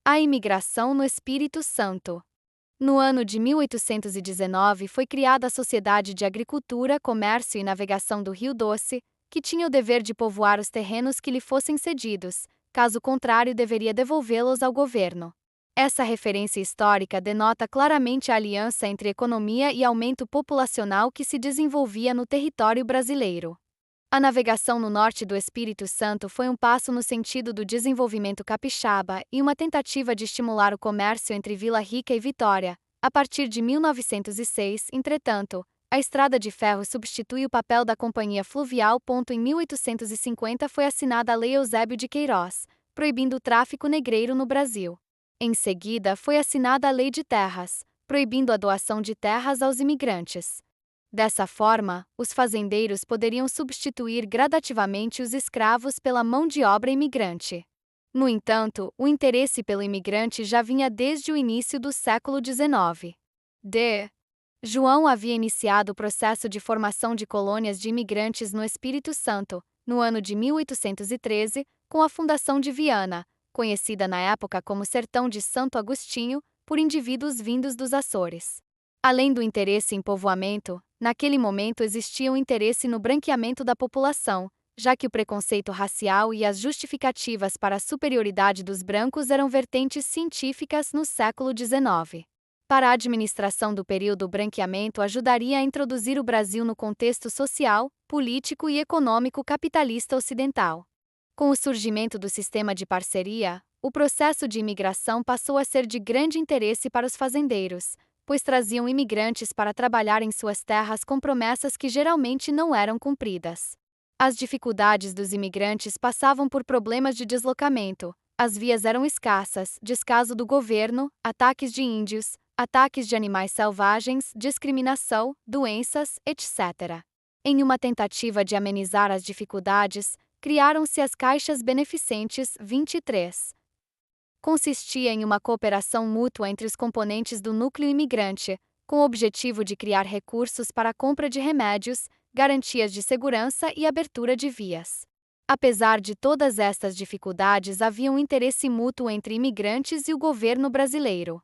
A imigração no Espírito Santo. No ano de 1819 foi criada a Sociedade de Agricultura, Comércio e Navegação do Rio Doce, que tinha o dever de povoar os terrenos que lhe fossem cedidos, caso contrário deveria devolvê-los ao governo. Essa referência histórica denota claramente a aliança entre economia e aumento populacional que se desenvolvia no território brasileiro. A navegação no norte do Espírito Santo foi um passo no sentido do desenvolvimento capixaba e uma tentativa de estimular o comércio entre Vila Rica e Vitória. A partir de 1906, entretanto, a estrada de ferro substitui o papel da companhia fluvial. Em 1850 foi assinada a Lei Eusébio de Queiroz, proibindo o tráfico negreiro no Brasil. Em seguida, foi assinada a Lei de Terras, proibindo a doação de terras aos imigrantes. Dessa forma, os fazendeiros poderiam substituir gradativamente os escravos pela mão de obra imigrante. No entanto, o interesse pelo imigrante já vinha desde o início do século XIX. João havia iniciado o processo de formação de colônias de imigrantes no Espírito Santo, no ano de 1813, com a fundação de Viana, conhecida na época como Sertão de Santo Agostinho, por indivíduos vindos dos Açores. Além do interesse em povoamento, naquele momento existia um interesse no branqueamento da população, já que o preconceito racial e as justificativas para a superioridade dos brancos eram vertentes científicas no século XIX. Para a administração do período, o branqueamento ajudaria a introduzir o Brasil no contexto social, político e econômico capitalista ocidental. Com o surgimento do sistema de parceria, o processo de imigração passou a ser de grande interesse para os fazendeiros, pois traziam imigrantes para trabalhar em suas terras com promessas que geralmente não eram cumpridas. As dificuldades dos imigrantes passavam por problemas de deslocamento, as vias eram escassas, descaso do governo, ataques de índios, ataques de animais selvagens, discriminação, doenças, etc. Em uma tentativa de amenizar as dificuldades, criaram-se as Caixas Beneficentes 23. Consistia em uma cooperação mútua entre os componentes do núcleo imigrante, com o objetivo de criar recursos para a compra de remédios, garantias de segurança e abertura de vias. Apesar de todas estas dificuldades, havia um interesse mútuo entre imigrantes e o governo brasileiro.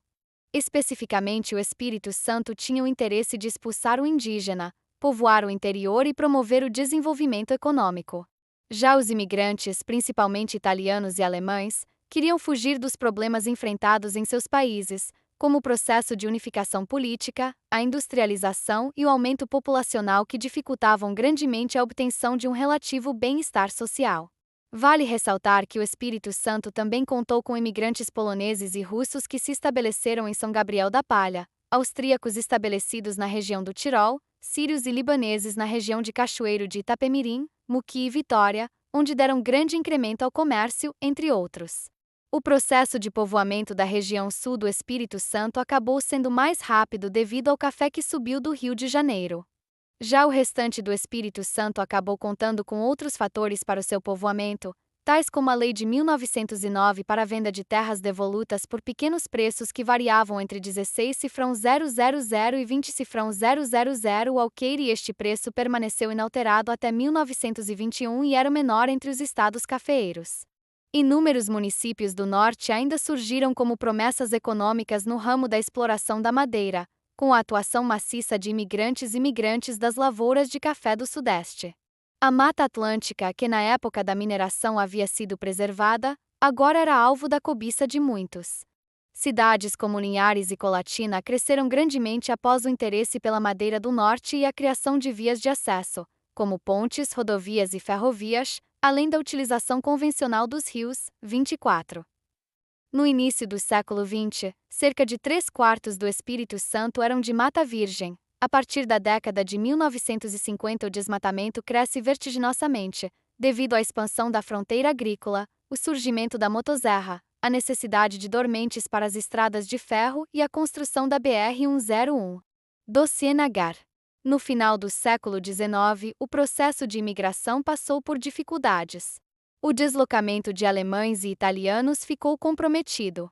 Especificamente, o Espírito Santo tinha o interesse de expulsar o indígena, povoar o interior e promover o desenvolvimento econômico. Já os imigrantes, principalmente italianos e alemães, queriam fugir dos problemas enfrentados em seus países, como o processo de unificação política, a industrialização e o aumento populacional que dificultavam grandemente a obtenção de um relativo bem-estar social. Vale ressaltar que o Espírito Santo também contou com imigrantes poloneses e russos que se estabeleceram em São Gabriel da Palha, austríacos estabelecidos na região do Tirol, sírios e libaneses na região de Cachoeiro de Itapemirim, Muqui e Vitória, onde deram grande incremento ao comércio, entre outros. O processo de povoamento da região sul do Espírito Santo acabou sendo mais rápido devido ao café que subiu do Rio de Janeiro. Já o restante do Espírito Santo acabou contando com outros fatores para o seu povoamento, tais como a Lei de 1909 para a venda de terras devolutas por pequenos preços que variavam entre 16 cifrão 000 e 20 cifrão 000 o alqueire, e este preço permaneceu inalterado até 1921 e era o menor entre os estados cafeeiros. Inúmeros municípios do norte ainda surgiram como promessas econômicas no ramo da exploração da madeira, com a atuação maciça de imigrantes e migrantes das lavouras de café do Sudeste. A Mata Atlântica, que na época da mineração havia sido preservada, agora era alvo da cobiça de muitos. Cidades como Linhares e Colatina cresceram grandemente após o interesse pela madeira do norte e a criação de vias de acesso, como pontes, rodovias e ferrovias, além da utilização convencional dos rios. 24. No início do século XX, cerca de 3/4 do Espírito Santo eram de mata virgem. A partir da década de 1950, o desmatamento cresce vertiginosamente, devido à expansão da fronteira agrícola, o surgimento da motosserra, a necessidade de dormentes para as estradas de ferro e a construção da BR-101. Dossiê Nagar. No final do século XIX, o processo de imigração passou por dificuldades. O deslocamento de alemães e italianos ficou comprometido.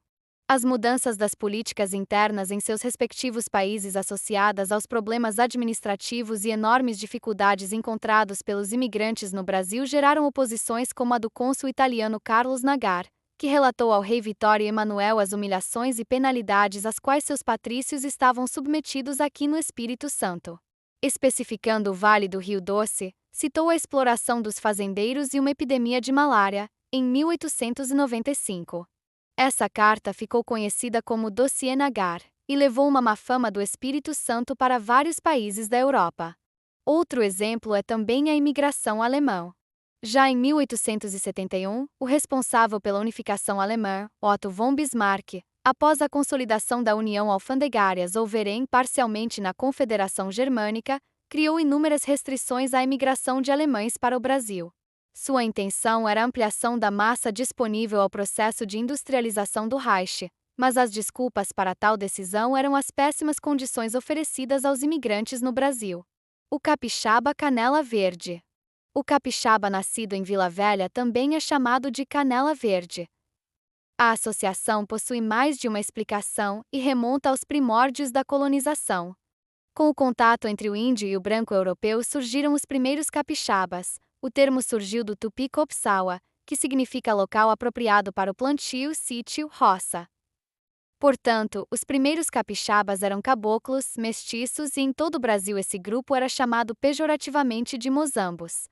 As mudanças das políticas internas em seus respectivos países, associadas aos problemas administrativos e enormes dificuldades encontrados pelos imigrantes no Brasil, geraram oposições como a do cônsul italiano Carlos Nagar, que relatou ao rei Vitório Emanuel as humilhações e penalidades às quais seus patrícios estavam submetidos aqui no Espírito Santo. Especificando o Vale do Rio Doce, citou a exploração dos fazendeiros e uma epidemia de malária, em 1895. Essa carta ficou conhecida como Dossiê Nagar e levou uma má fama do Espírito Santo para vários países da Europa. Outro exemplo é também a imigração alemã. Já em 1871, o responsável pela unificação alemã, Otto von Bismarck, após a consolidação da União Alfandegária Zollverein parcialmente na Confederação Germânica, criou inúmeras restrições à imigração de alemães para o Brasil. Sua intenção era a ampliação da massa disponível ao processo de industrialização do Reich, mas as desculpas para tal decisão eram as péssimas condições oferecidas aos imigrantes no Brasil. O capixaba canela verde. O capixaba nascido em Vila Velha também é chamado de canela verde. A associação possui mais de uma explicação e remonta aos primórdios da colonização. Com o contato entre o índio e o branco europeu surgiram os primeiros capixabas. O termo surgiu do tupi copsawa, que significa local apropriado para o plantio, sítio, roça. Portanto, os primeiros capixabas eram caboclos, mestiços e em todo o Brasil esse grupo era chamado pejorativamente de mozambos.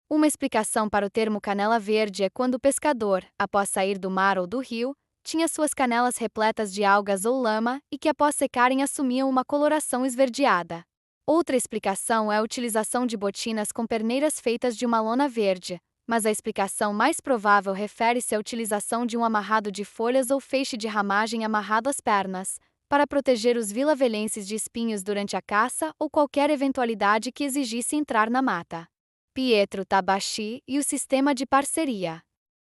Uma explicação para o termo canela verde é quando o pescador, após sair do mar ou do rio, tinha suas canelas repletas de algas ou lama e que após secarem assumiam uma coloração esverdeada. Outra explicação é a utilização de botinas com perneiras feitas de uma lona verde, mas a explicação mais provável refere-se à utilização de um amarrado de folhas ou feixe de ramagem amarrado às pernas, para proteger os vilavelhenses de espinhos durante a caça ou qualquer eventualidade que exigisse entrar na mata. Pietro Tabasci e o sistema de parceria.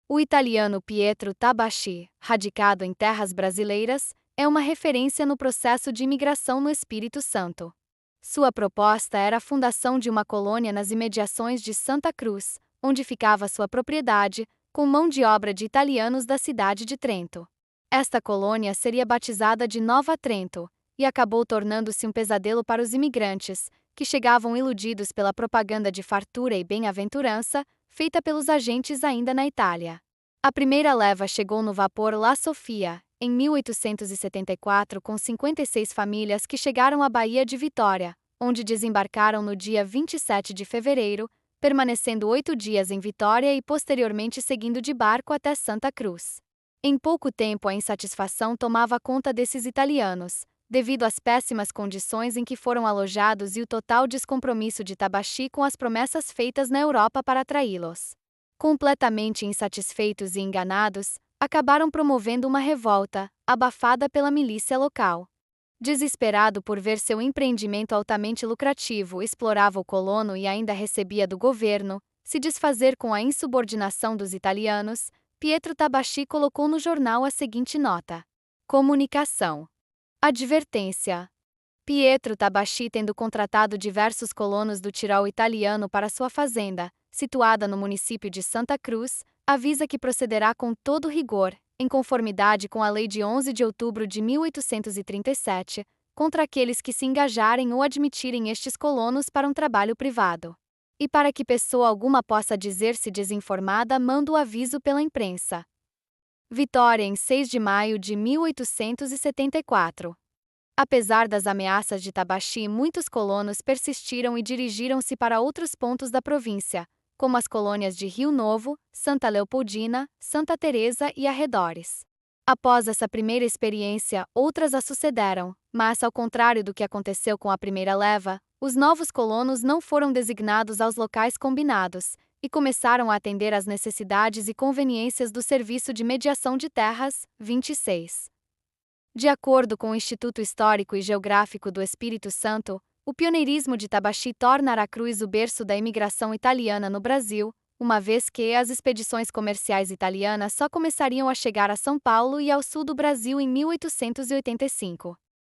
O italiano Pietro Tabasci, radicado em terras brasileiras, é uma referência no processo de imigração no Espírito Santo. Sua proposta era a fundação de uma colônia nas imediações de Santa Cruz, onde ficava sua propriedade, com mão de obra de italianos da cidade de Trento. Esta colônia seria batizada de Nova Trento, e acabou tornando-se um pesadelo para os imigrantes, que chegavam iludidos pela propaganda de fartura e bem-aventurança, feita pelos agentes ainda na Itália. A primeira leva chegou no vapor La Sofia, em 1874, com 56 famílias que chegaram à Baía de Vitória, onde desembarcaram no dia 27 de fevereiro, permanecendo 8 dias em Vitória e posteriormente seguindo de barco até Santa Cruz. Em pouco tempo a insatisfação tomava conta desses italianos, devido às péssimas condições em que foram alojados e o total descompromisso de Tabasci com as promessas feitas na Europa para atraí-los. Completamente insatisfeitos e enganados, acabaram promovendo uma revolta, abafada pela milícia local. Desesperado por ver seu empreendimento altamente lucrativo explorava o colono e ainda recebia do governo, se desfazer com a insubordinação dos italianos, Pietro Tabasci colocou no jornal a seguinte nota: Comunicação. Advertência. Pietro Tabasci, tendo contratado diversos colonos do Tirol italiano para sua fazenda, situada no município de Santa Cruz, avisa que procederá com todo rigor, em conformidade com a Lei de 11 de outubro de 1837, contra aqueles que se engajarem ou admitirem estes colonos para um trabalho privado. E para que pessoa alguma possa dizer-se desinformada, manda o aviso pela imprensa. Vitória, em 6 de maio de 1874. Apesar das ameaças de Tabasci, muitos colonos persistiram e dirigiram-se para outros pontos da província, como as colônias de Rio Novo, Santa Leopoldina, Santa Teresa e arredores. Após essa primeira experiência, outras a sucederam, mas, ao contrário do que aconteceu com a primeira leva, os novos colonos não foram designados aos locais combinados, e começaram a atender às necessidades e conveniências do Serviço de Mediação de Terras, 26. De acordo com o Instituto Histórico e Geográfico do Espírito Santo, o pioneirismo de Tabasci torna Aracruz o berço da imigração italiana no Brasil, uma vez que as expedições comerciais italianas só começariam a chegar a São Paulo e ao sul do Brasil em 1885.